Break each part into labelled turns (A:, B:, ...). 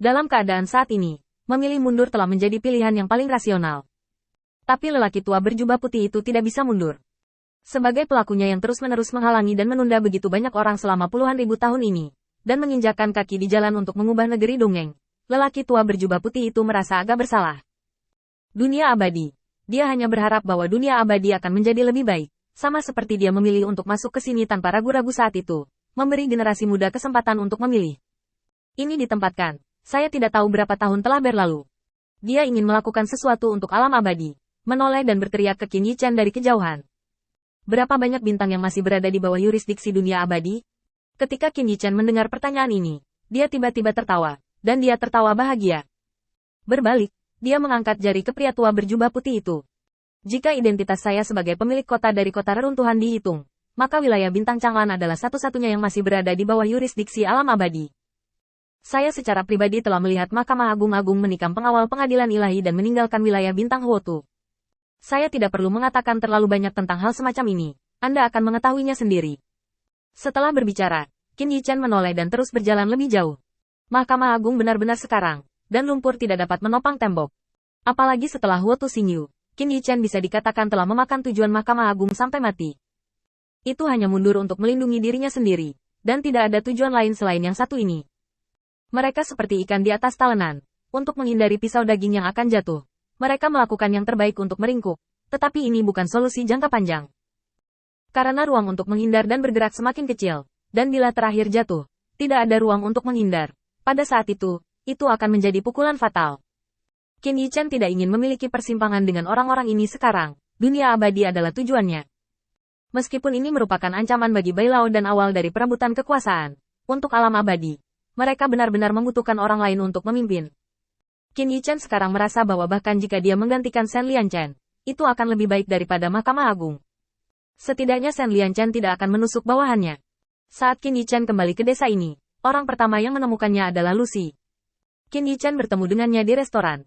A: Dalam keadaan saat ini, memilih mundur telah menjadi pilihan yang paling rasional. Tapi lelaki tua berjubah putih itu tidak bisa mundur. Sebagai pelakunya yang terus-menerus menghalangi dan menunda begitu banyak orang selama puluhan ribu tahun ini, dan menginjakkan kaki di jalan untuk mengubah negeri dongeng, lelaki tua berjubah putih itu merasa agak bersalah. Dunia abadi. Dia hanya berharap bahwa dunia abadi akan menjadi lebih baik, sama seperti dia memilih untuk masuk ke sini tanpa ragu-ragu saat itu, memberi generasi muda kesempatan untuk memilih. Ini ditempatkan, saya tidak tahu berapa tahun telah berlalu. Dia ingin melakukan sesuatu untuk alam abadi, menoleh dan berteriak ke Qin Yichen dari kejauhan. Berapa banyak bintang yang masih berada di bawah yurisdiksi dunia abadi? Ketika Qin Yichen mendengar pertanyaan ini, dia tiba-tiba tertawa, dan dia tertawa bahagia. Berbalik, dia mengangkat jari ke pria tua berjubah putih itu. Jika identitas saya sebagai pemilik kota dari kota reruntuhan dihitung, maka wilayah bintang Changlan adalah satu-satunya yang masih berada di bawah yurisdiksi alam abadi. Saya secara pribadi telah melihat Mahkamah Agung menikam pengawal pengadilan ilahi dan meninggalkan wilayah bintang Huotu. Saya tidak perlu mengatakan terlalu banyak tentang hal semacam ini, Anda akan mengetahuinya sendiri. Setelah berbicara, Qin Yichen menoleh dan terus berjalan lebih jauh. Mahkamah Agung benar-benar sekarang, dan lumpur tidak dapat menopang tembok. Apalagi setelah Huotu Xingyu, Qin Yichen bisa dikatakan telah memakan tujuan Mahkamah Agung sampai mati. Itu hanya mundur untuk melindungi dirinya sendiri, dan tidak ada tujuan lain selain yang satu ini. Mereka seperti ikan di atas talenan, untuk menghindari pisau daging yang akan jatuh. Mereka melakukan yang terbaik untuk meringkuk, tetapi ini bukan solusi jangka panjang. Karena ruang untuk menghindar dan bergerak semakin kecil, dan bila terakhir jatuh, tidak ada ruang untuk menghindar. Pada saat itu akan menjadi pukulan fatal. Qin Yichen tidak ingin memiliki persimpangan dengan orang-orang ini sekarang. Dunia abadi adalah tujuannya. Meskipun ini merupakan ancaman bagi Bailao dan awal dari perebutan kekuasaan, untuk alam abadi, mereka benar-benar membutuhkan orang lain untuk memimpin. Qin Yichen sekarang merasa bahwa bahkan jika dia menggantikan Shen Lianchen, itu akan lebih baik daripada Mahkamah Agung. Setidaknya Shen Lianchen tidak akan menusuk bawahannya. Saat Qin Yichen kembali ke desa ini, orang pertama yang menemukannya adalah Lucy. Qin Yichen bertemu dengannya di restoran.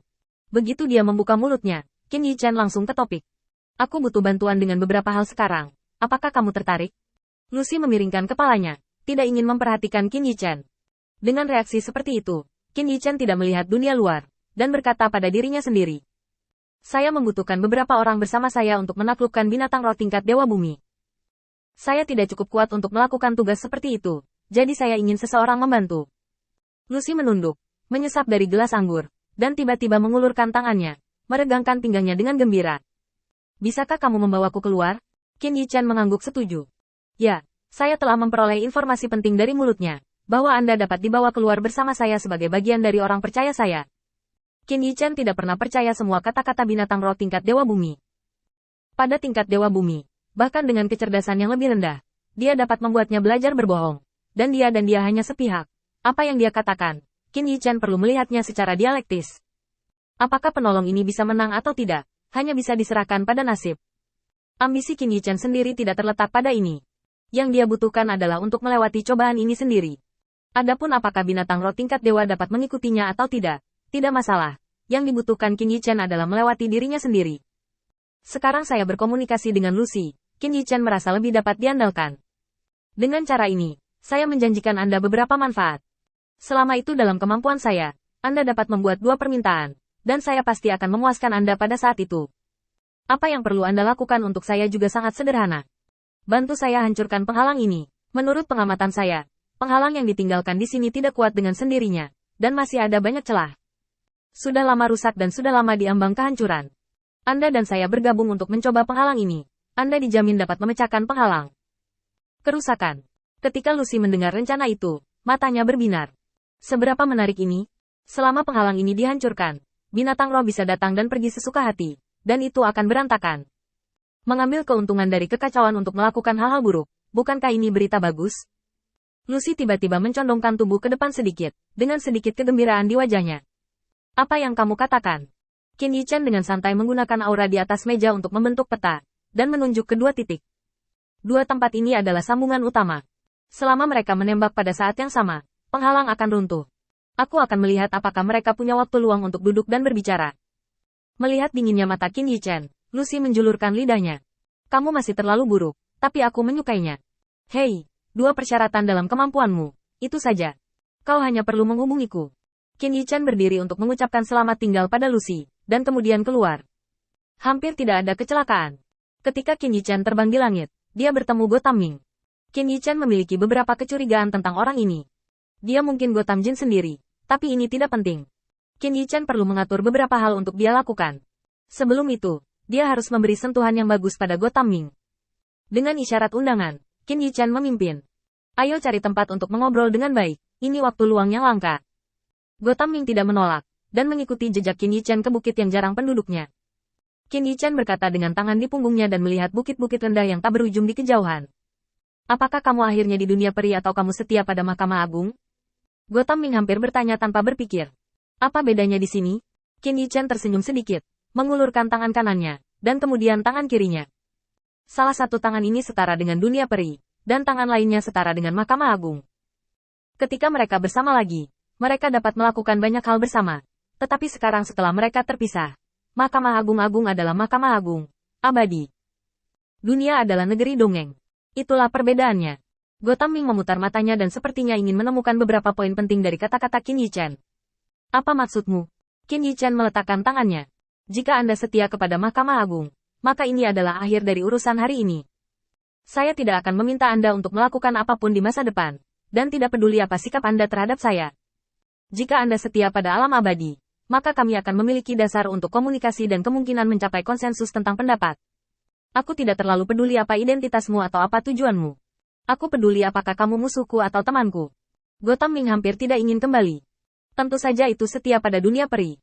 A: Begitu dia membuka mulutnya, Qin Yichen langsung ke topik. Aku butuh bantuan dengan beberapa hal sekarang. Apakah kamu tertarik? Lucy memiringkan kepalanya, tidak ingin memperhatikan Qin Yichen. Dengan reaksi seperti itu, Qin Yichen tidak melihat dunia luar, dan berkata pada dirinya sendiri. Saya membutuhkan beberapa orang bersama saya untuk menaklukkan binatang roh tingkat Dewa Bumi. Saya tidak cukup kuat untuk melakukan tugas seperti itu, jadi saya ingin seseorang membantu. Lucy menunduk, menyesap dari gelas anggur, dan tiba-tiba mengulurkan tangannya, meregangkan pinggangnya dengan gembira. Bisakah kamu membawaku keluar? Qin Yichen mengangguk setuju. Ya, saya telah memperoleh informasi penting dari mulutnya, bahwa Anda dapat dibawa keluar bersama saya sebagai bagian dari orang percaya saya. Qin Yichen tidak pernah percaya semua kata-kata binatang roh tingkat Dewa Bumi. Pada tingkat Dewa Bumi, bahkan dengan kecerdasan yang lebih rendah, dia dapat membuatnya belajar berbohong. Dan dia hanya sepihak. Apa yang dia katakan, Qin Yichen perlu melihatnya secara dialektis. Apakah penolong ini bisa menang atau tidak, hanya bisa diserahkan pada nasib. Ambisi Qin Yichen sendiri tidak terletak pada ini. Yang dia butuhkan adalah untuk melewati cobaan ini sendiri. Adapun apakah binatang roh tingkat dewa dapat mengikutinya atau tidak masalah. Yang dibutuhkan Qin Yichen adalah melewati dirinya sendiri. Sekarang saya berkomunikasi dengan Lucy, Qin Yichen merasa lebih dapat diandalkan. Dengan cara ini, saya menjanjikan Anda beberapa manfaat. Selama itu dalam kemampuan saya, Anda dapat membuat 2 permintaan, dan saya pasti akan memuaskan Anda pada saat itu. Apa yang perlu Anda lakukan untuk saya juga sangat sederhana. Bantu saya hancurkan penghalang ini. Menurut pengamatan saya, penghalang yang ditinggalkan di sini tidak kuat dengan sendirinya, dan masih ada banyak celah. Sudah lama rusak dan sudah lama diambang kehancuran. Anda dan saya bergabung untuk mencoba penghalang ini. Anda dijamin dapat memecahkan penghalang. Kerusakan. Ketika Lucy mendengar rencana itu, matanya berbinar. Seberapa menarik ini? Selama penghalang ini dihancurkan, binatang roh bisa datang dan pergi sesuka hati, dan itu akan berantakan. Mengambil keuntungan dari kekacauan untuk melakukan hal-hal buruk, bukankah ini berita bagus? Lucy tiba-tiba mencondongkan tubuh ke depan sedikit, dengan sedikit kegembiraan di wajahnya. Apa yang kamu katakan? Qin Yichen dengan santai menggunakan aura di atas meja untuk membentuk peta, dan menunjuk kedua titik. 2 tempat ini adalah sambungan utama. Selama mereka menembak pada saat yang sama, penghalang akan runtuh. Aku akan melihat apakah mereka punya waktu luang untuk duduk dan berbicara. Melihat dinginnya mata Qin Yichen, Lucy menjulurkan lidahnya. Kamu masih terlalu buruk, tapi aku menyukainya. Hei, 2 persyaratan dalam kemampuanmu, itu saja. Kau hanya perlu menghubungiku. Qin Yichan berdiri untuk mengucapkan selamat tinggal pada Lucy, dan kemudian keluar. Hampir tidak ada kecelakaan. Ketika Qin Yichan terbang di langit, dia bertemu Go Taming. Qin Yichan memiliki beberapa kecurigaan tentang orang ini. Dia mungkin Go Tam Jin sendiri, tapi ini tidak penting. Qin Yichan perlu mengatur beberapa hal untuk dia lakukan. Sebelum itu, dia harus memberi sentuhan yang bagus pada Go Taming. Dengan isyarat undangan, Qin Yichan memimpin. Ayo cari tempat untuk mengobrol dengan baik, ini waktu luang yang langka. Go Taming tidak menolak, dan mengikuti jejak Qin Yichan ke bukit yang jarang penduduknya. Qin Yichan berkata dengan tangan di punggungnya dan melihat bukit-bukit rendah yang tak berujung di kejauhan. Apakah kamu akhirnya di dunia peri atau kamu setia pada Mahkamah Agung? Go Taming hampir bertanya tanpa berpikir. Apa bedanya di sini? Qin Yichan tersenyum sedikit, mengulurkan tangan kanannya, dan kemudian tangan kirinya. Salah satu tangan ini setara dengan dunia peri, dan tangan lainnya setara dengan Mahkamah Agung. Ketika mereka bersama lagi, mereka dapat melakukan banyak hal bersama. Tetapi sekarang setelah mereka terpisah, Mahkamah Agung adalah Mahkamah Agung, abadi. Dunia adalah negeri dongeng. Itulah perbedaannya. Go Taming memutar matanya dan sepertinya ingin menemukan beberapa poin penting dari kata-kata Qin Yichan. Apa maksudmu? Qin Yichan meletakkan tangannya. Jika Anda setia kepada Mahkamah Agung, maka ini adalah akhir dari urusan hari ini. Saya tidak akan meminta Anda untuk melakukan apapun di masa depan, dan tidak peduli apa sikap Anda terhadap saya. Jika Anda setia pada alam abadi, maka kami akan memiliki dasar untuk komunikasi dan kemungkinan mencapai konsensus tentang pendapat. Aku tidak terlalu peduli apa identitasmu atau apa tujuanmu. Aku peduli apakah kamu musuhku atau temanku. Go Taming hampir tidak ingin kembali. Tentu saja itu setia pada dunia peri.